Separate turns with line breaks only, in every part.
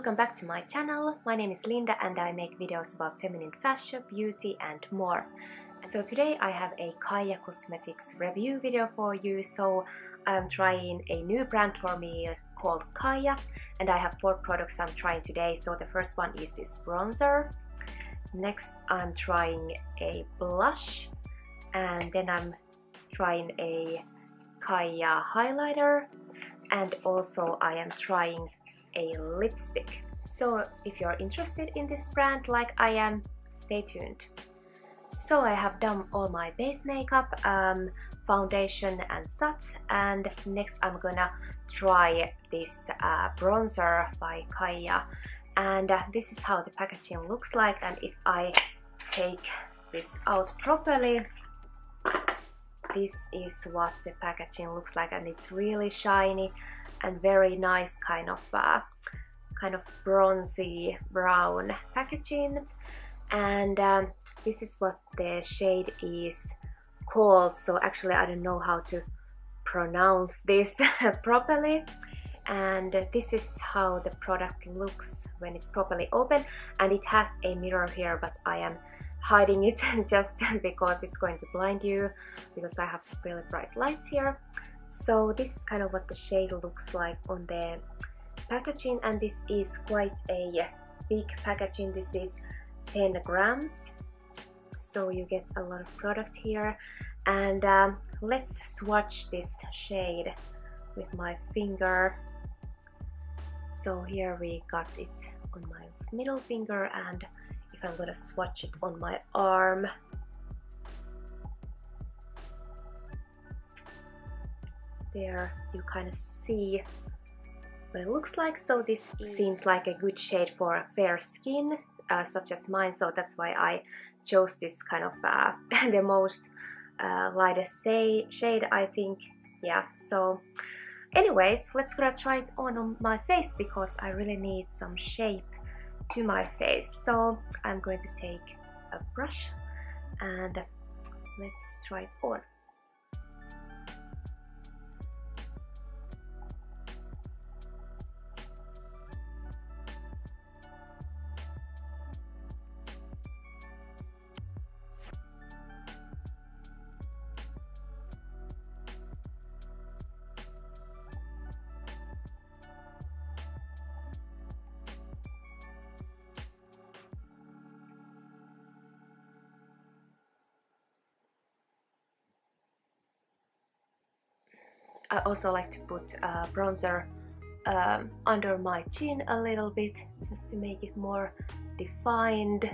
Welcome back to my channel. My name is Linda and I make videos about feminine fashion, beauty and more. So today I have a Caia cosmetics review video for you. So I'm trying a new brand for me called Caia and I have 4 products I'm trying today. So the first one is this bronzer. Next I'm trying a blush and then I'm trying a Caia highlighter and also I am trying a lipstick. So if you're interested in this brand like I am, stay tuned. So I have done all my base makeup, foundation and such, and next I'm gonna try this bronzer by Caia, and this is how the packaging looks like. And if I take this out properly, this is what the packaging looks like, and it's really shiny and very nice kind of bronzy brown packaging. And this is what the shade is called. So actually I don't know how to pronounce this properly. And this is how the product looks when it's properly open, and it has a mirror here, but I am hiding it just because it's going to blind you, because I have really bright lights here. So this is kind of what the shade looks like on the packaging, and this is quite a big packaging. This is 10 grams, so you get a lot of product here. And let's swatch this shade with my finger. So here we got it on my middle finger, and if I'm gonna swatch it on my arm, there you kind of see what it looks like. So this seems like a good shade for a fair skin such as mine, so that's why I chose this kind of the most lightest shade, I think. Yeah, so anyways, let's gonna try it on my face because I really need some shape to my face. So I'm going to take a brush and let's try it on. I also like to put bronzer under my chin a little bit, just to make it more defined.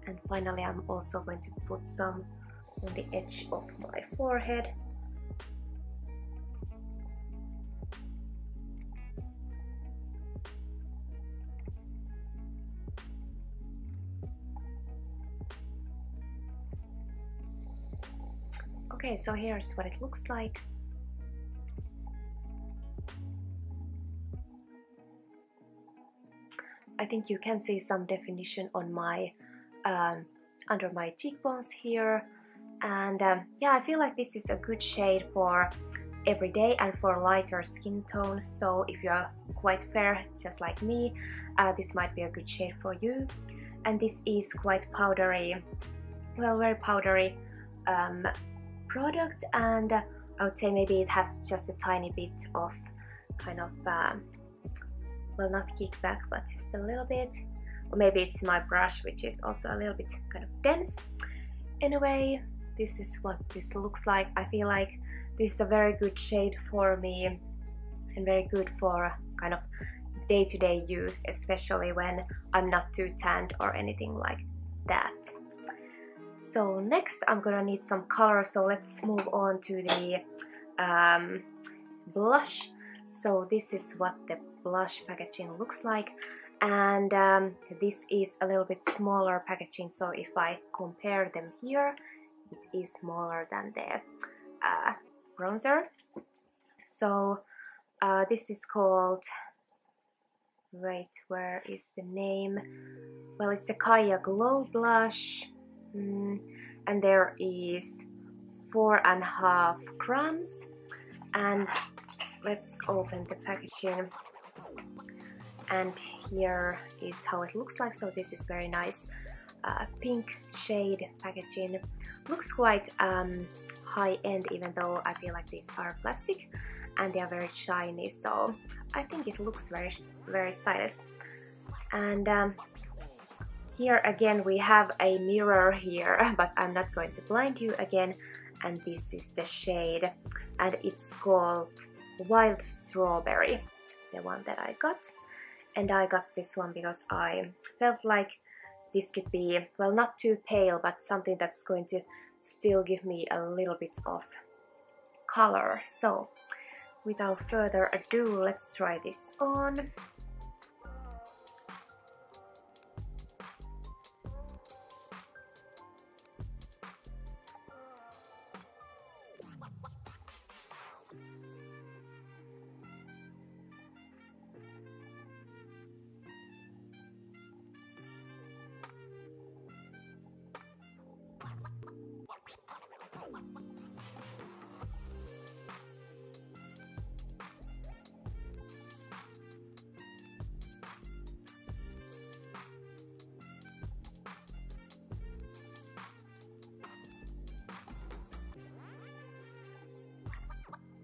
And finally I'm also going to put some on the edge of my forehead. Okay, so here's what it looks like. I think you can see some definition on my under my cheekbones here, and yeah, I feel like this is a good shade for every day and for lighter skin tones. So if you are quite fair just like me, this might be a good shade for you. And this is quite powdery, well, very powdery product, and I would say maybe it has just a tiny bit of kind of well, not kickback, but just a little bit, or maybe it's my brush, which is also a little bit kind of dense. Anyway, this is what this looks like. I feel like this is a very good shade for me and very good for kind of day-to-day use, especially when I'm not too tanned or anything like that. So next I'm gonna need some color, so let's move on to the blush. So this is what the blush packaging looks like, and this is a little bit smaller packaging, so if I compare them here, it is smaller than the bronzer. So this is called, wait, where is the name? Well, it's a Caia Glow Blush, and there is 4.5 grams. And let's open the packaging. And here is how it looks like. So this is very nice pink shade packaging. Looks quite high-end, even though I feel like these are plastic and they are very shiny, so I think it looks very, very stylish. And here again we have a mirror here, but I'm not going to blind you again. And this is the shade, and it's called Wild Strawberry, the one that I got. And I got this one because I felt like this could be, well, not too pale, but something that's going to still give me a little bit of color. So without further ado, let's try this on.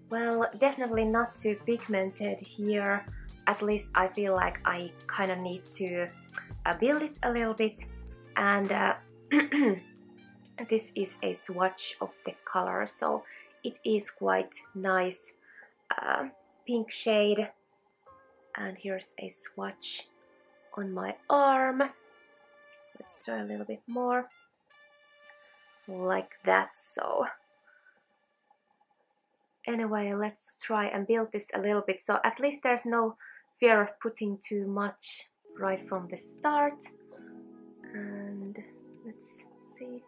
Well, definitely not too pigmented here. At least I feel like I kind of need to build it a little bit. And this is a swatch of the color, so it is quite nice pink shade. And here's a swatch on my arm. Let's try a little bit more. Like that, so anyway, let's try and build this a little bit, so at least there's no fear of putting too much right from the start. And let's see.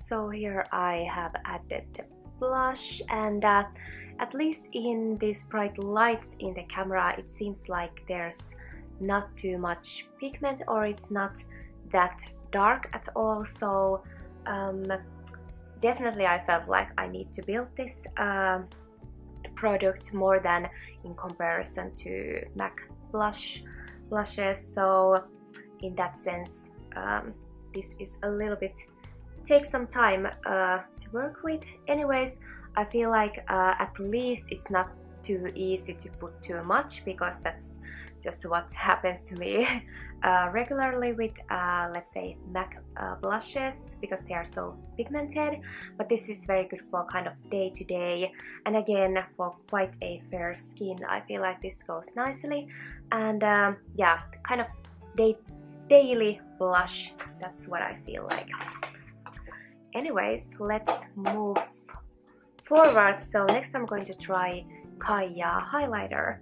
So here I have added the blush, and at least in these bright lights in the camera it seems like there's not too much pigment, or it's not that dark at all. So definitely I felt like I need to build this product more than in comparison to MAC blushes. So in that sense this is a little bit takes some time to work with. Anyways, I feel like at least it's not too easy to put too much, because that's just what happens to me regularly with let's say MAC blushes, because they are so pigmented. But this is very good for kind of day to day, and again for quite a fair skin I feel like this goes nicely. And yeah, kind of daily blush, that's what I feel like. Anyways, let's move forward. So next I'm going to try Caia highlighter,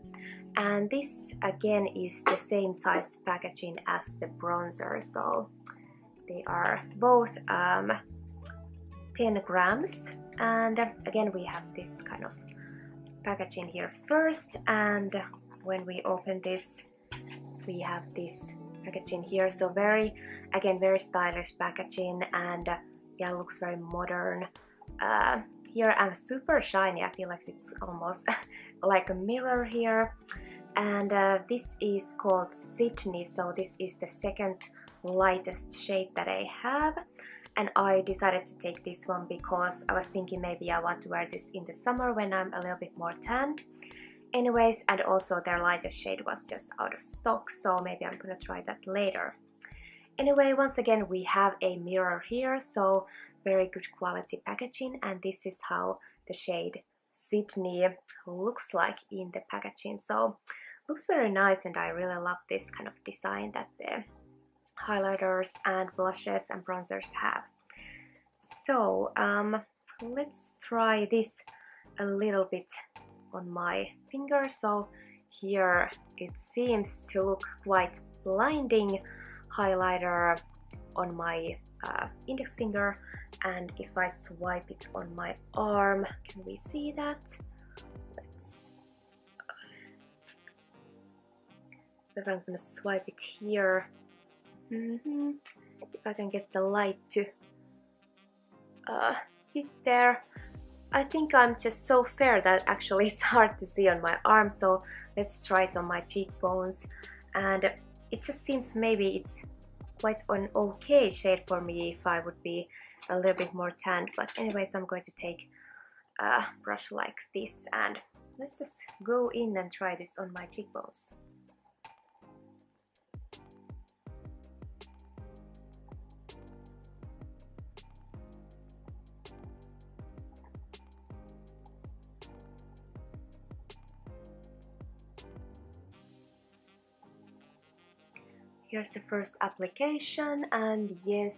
and this again is the same size packaging as the bronzer, so they are both 10 grams. And again we have this kind of packaging here first, and when we open this we have this packaging here. So very stylish packaging, and yeah, looks very modern. Here I'm super shiny, I feel like it's almost like a mirror here. And this is called Sydney, so this is the second lightest shade that I have. And I decided to take this one because I was thinking maybe I want to wear this in the summer when I'm a little bit more tanned. Anyways, and also their lightest shade was just out of stock, so maybe I'm gonna try that later. Anyway, once again we have a mirror here, so very good quality packaging, and this is how the shade Sydney looks like in the packaging. So looks very nice, and I really love this kind of design that the highlighters and blushes and bronzers have. So let's try this a little bit on my finger. So here it seems to look quite blinding highlighter on my index finger, and if I swipe it on my arm, can we see that? Let's so I'm gonna swipe it here. If I can get the light to hit there. I think I'm just so fair that actually it's hard to see on my arm, so let's try it on my cheekbones. And it just seems maybe it's quite an okay shade for me if I would be a little bit more tanned. But anyways, I'm going to take a brush like this and let's just go in and try this on my cheekbones. Here's the first application, and yes,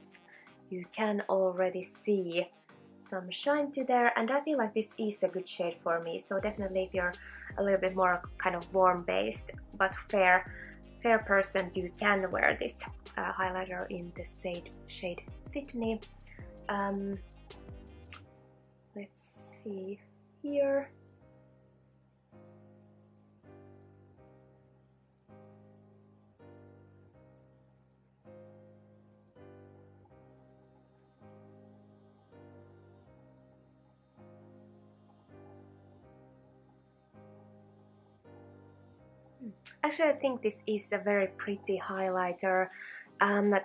you can already see some shine to there, and I feel like this is a good shade for me. So definitely if you're a little bit more kind of warm based but fair person, you can wear this highlighter in the shade Sydney. Let's see here. Actually, I think this is a very pretty highlighter.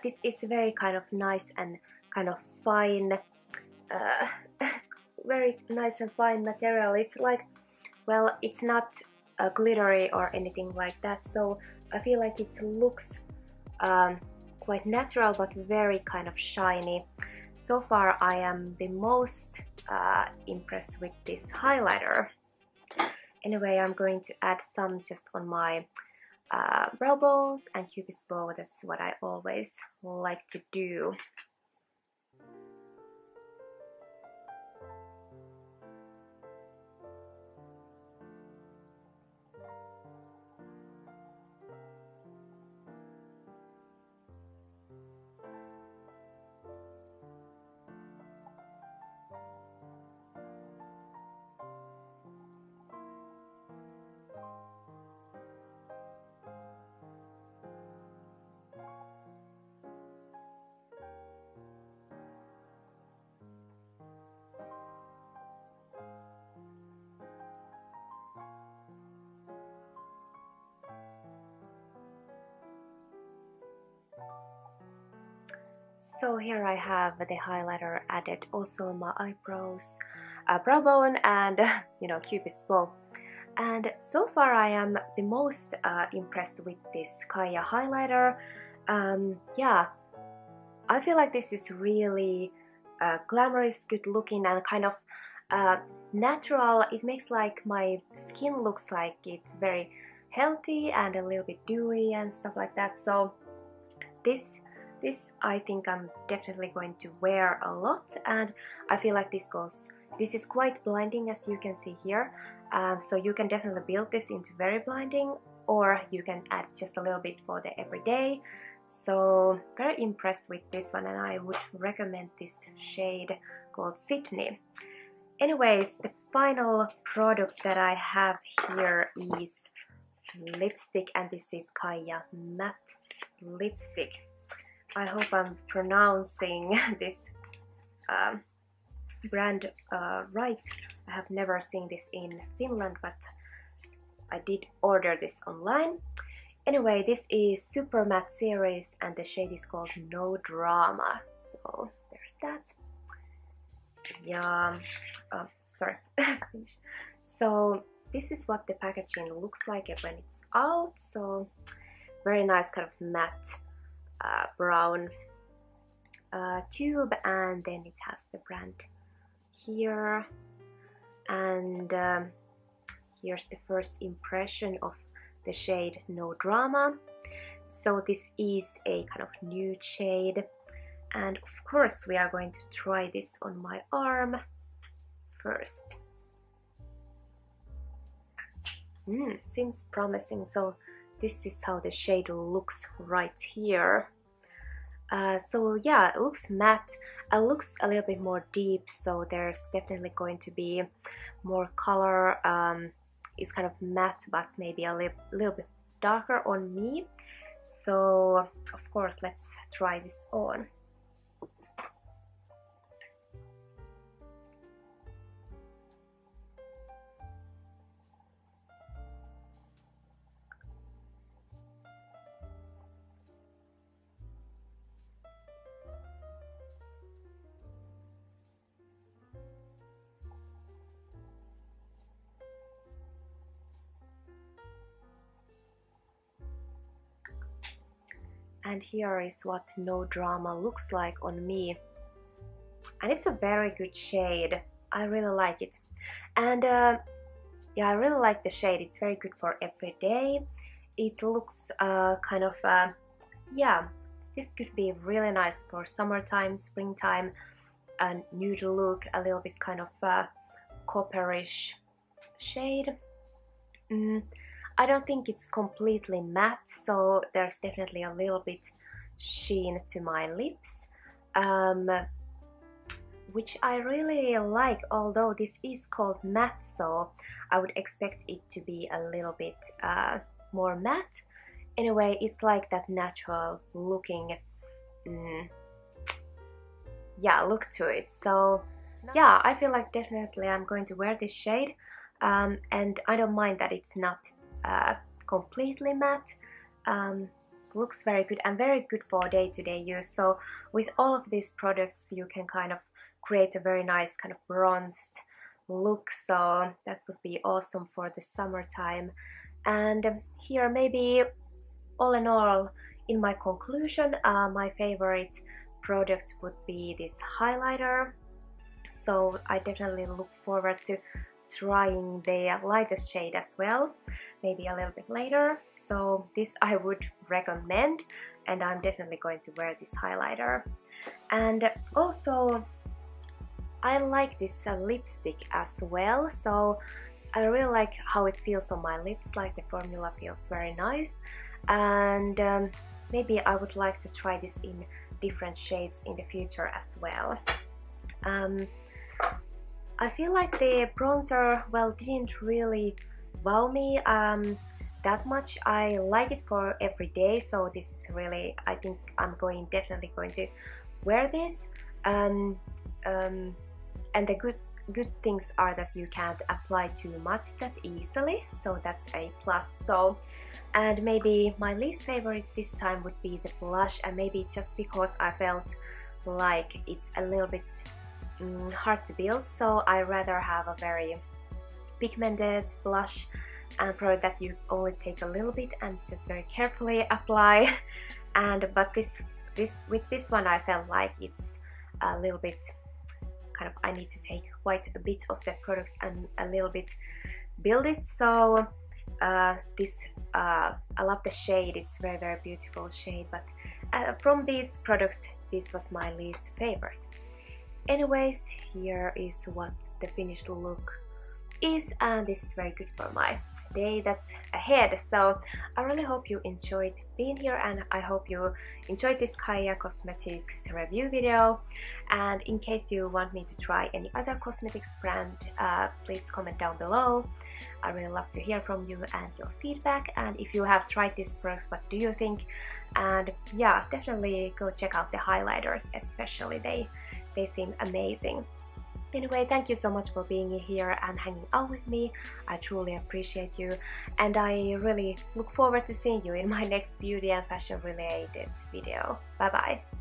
This is very kind of nice and kind of fine, very nice and fine material. It's like, well, it's not glittery or anything like that, so I feel like it looks quite natural but very kind of shiny. So far I am the most impressed with this highlighter. Anyway, I'm going to add some just on my brow bones and cupid's bow. That's what I always like to do. So here I have the highlighter added also on my eyebrows, brow bone and you know, cupid's bow. And so far I am the most impressed with this Caia highlighter. Yeah, I feel like this is really glamorous, good looking and kind of natural. It makes like my skin looks like it's very healthy and a little bit dewy and stuff like that. So this I think I'm definitely going to wear a lot, and I feel like this is quite blinding, as you can see here. So you can definitely build this into very blinding, or you can add just a little bit for the everyday. So very impressed with this one, and I would recommend this shade called Sydney. Anyways, the final product that I have here is lipstick, and this is Caia matte lipstick. I hope I'm pronouncing this brand right. I have never seen this in Finland, but I did order this online. Anyway, this is Super Matte series and the shade is called No Drama. So there's that. Yeah, sorry. So this is what the packaging looks like when it's out. So very nice kind of matte brown tube, and then it has the brand here, and here's the first impression of the shade No Drama. So this is a kind of nude shade, And of course we are going to try this on my arm first. Seems promising. So this is how the shade looks right here. So yeah, it looks matte. It looks a little bit more deep, so there's definitely going to be more color. It's kind of matte, but maybe a little bit darker on me. So of course, let's try this on. And here is what No Drama looks like on me. And it's a very good shade. I really like it. And yeah, I really like the shade. It's very good for every day. It looks kind of, yeah, this could be really nice for summertime, springtime, a nude look, a little bit kind of copperish shade. I don't think it's completely matte, so there's definitely a little bit sheen to my lips, which I really like, although this is called matte, so I would expect it to be a little bit more matte. Anyway, it's like that natural looking, yeah, look to it. So yeah, I feel like definitely I'm going to wear this shade, and I don't mind that it's not completely matte. Looks very good and very good for day-to-day use. So with all of these products you can kind of create a very nice kind of bronzed look, so that would be awesome for the summertime. And here, maybe all in all, in my conclusion, my favorite product would be this highlighter. So I definitely look forward to trying the lightest shade as well, maybe a little bit later. So this I would recommend, and I'm definitely going to wear this highlighter. And also I like this lipstick as well, so I really like how it feels on my lips, like the formula feels very nice. And maybe I would like to try this in different shades in the future as well. I feel like the bronzer, well, didn't really wow me that much. I like it for every day, so this is really, I think I'm definitely going to wear this. And the good things are that you can't apply too much that easily, so that's a plus. So, and maybe my least favorite this time would be the blush, and maybe just because I felt like it's a little bit hard to build, so I rather have a very pigmented blush and product that you only take a little bit and just very carefully apply. But with this one I felt like it's a little bit kind of, I need to take quite a bit of the product and a little bit build it. So I love the shade, it's very beautiful shade, but from these products this was my least favorite. Anyways, here is what the finished look is, and this is very good for my day that's ahead. So I really hope you enjoyed being here, and I hope you enjoyed this Caia Cosmetics review video. And in case you want me to try any other cosmetics brand, please comment down below. I really love to hear from you and your feedback, and if you have tried these products, what do you think? And yeah, definitely go check out the highlighters, especially they seem amazing. Anyway, thank you so much for being here and hanging out with me. I truly appreciate you, and I really look forward to seeing you in my next beauty and fashion related video. Bye bye!